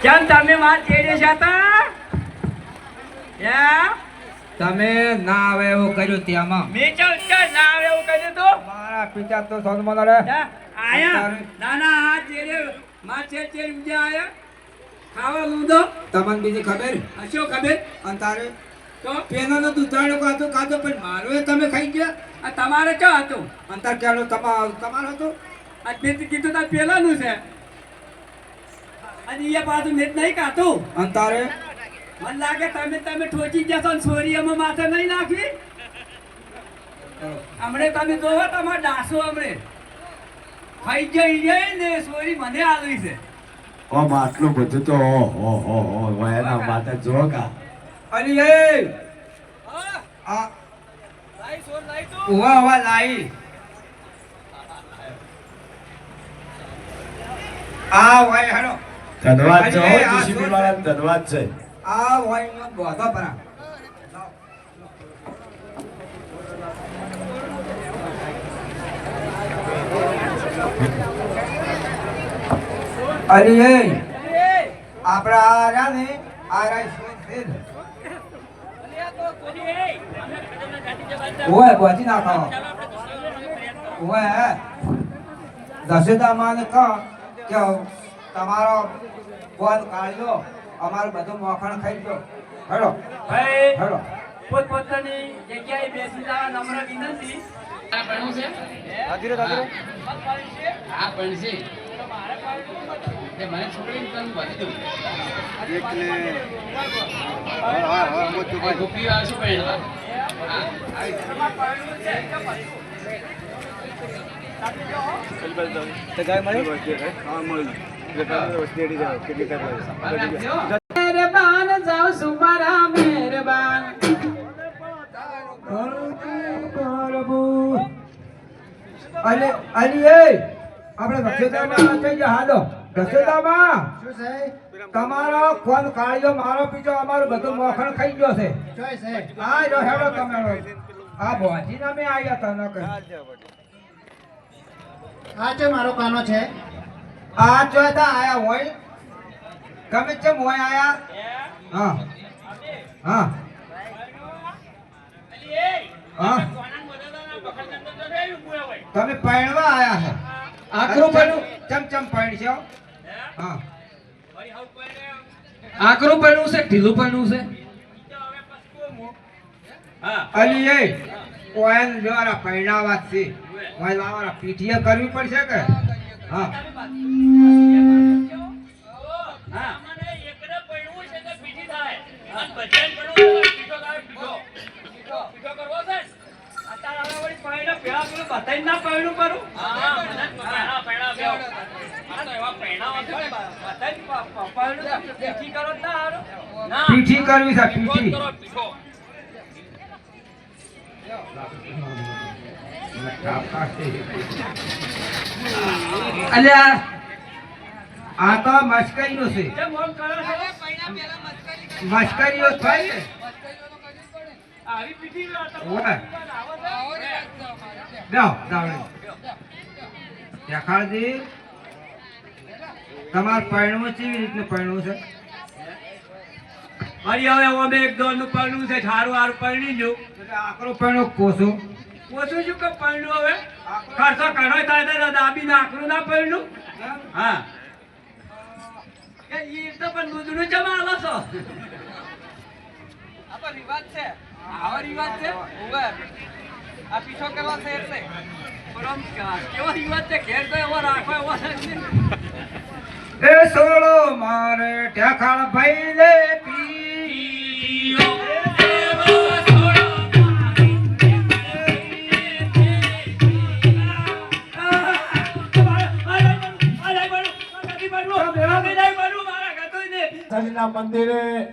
કેમ તમે માર ચેડે છે તા યા તમે ના આવે એવું કર્યું ત્યાંમાં મે ચલ ના આવે એવું કહી દો મારા પિતા તો સોનમનો રે આયા ના ના આ ચેડે માર ચેડ ઉજે આયા ખાવા લૂંદો તમને બીજી ખબર હશો ખબર અંતારે તો પેનાનો દૂધાણો ખાધો પણ મારો એ તમે ખાઈ ગયા આ તમારે ક્યાં હતું અંતર કેળો તમારો હતો આ મેં કીધું તાર પેલાનું છે અને એ પાછું મેં નહીં કાતું અંતારે મને લાગે તમે ઠોચી જશો ને સોરી એમાં માથે નહીં નાખી હમણે તમે જોવો તમારે ડાસો હમણે ખાઈ જાય ને સોરી મને આવી છે ઓમ આટલું બધું તો ઓહો એના માથે જો કા અલી એ આ લાઈ સોર લાઈ તો ઉવા લાઈ આ વાય હેડો ધન્યવાદ છે અરે, આ જીસીબી શું વાળા ધન્યવાદ છે આ વાય નો બોધો પરા અલી એ આપડા આ રહ્યા ને આ રાય છે ઓય બોધી નાખો ઓય દશેતા માને કહો કે તમારો ફોન કાઢ્યો અમારું બધું મોખણ ખાઈ ગયો હેડો ભાઈ હેડો પોતપોતાની જગ્યાએ બેસી જવા નમ્ર વિનંતી આ ભણવું છે આ ભણશે તે મને છોકરીને તને બાંધી દઉં ગોપીઓ આવશે પહેણવા હા મહેરબાન જાવ સુમારા મહેરબાન અરે અલી એ આપણે દશેતામાં થઈ ગયા હાલો દશેતામાં શું છે તમારો ફોન કાઢ્યો મારો પીછો અમારું બધું મોખણ ખાઈ ગયો છે ચોય છે હા જો હેડો તમે આ બોજી ના મેં આવ્યા તા ન કહી આ છે મારો કાનો છે આ જોતા આયા હોય ગમે તેમ હોય આયા હા હા હા તમે પૈણવા આયા છે આકરું પડ્યું ચમ પૈણ છે હા આકરું પડ્યું છે ઢીલું પડ્યું છે અલી એ ઓયન જોરા પૈણાવા છે ઓય લાવારા પીઠીએ કરવી પડશે કે હા પીઠી કરવી છે પીઠી અલ્યા આ તો મસ્કરીનો છે મસ્કરીઓ થાય ને ઓય જાઓ દેખાડજી તમાર પૈણું કેવી રીતનું પૈણું છે મારી હવે અમે એક દોર નું પરણું છે સારું સારું પરણી જો આકરો પૈણું કોસું ઓછું શું કે પરણું હવે ખર્ચો ઘણો થાય તો દાબી નાખરું ના પરણું હા એ તો પણ દૂધનું જમા આલો છો આ તો રિવાજ છે આવો રિવાજ છે ઓવે આ પીછો કરવા છે એટલે પરમ કેવો રિવાજ છે ઘેર તો એવો રાખો એવો છે એ સોળો મારે ઠેકાણ ભાઈ લે પીઓ શનિના મંદિરે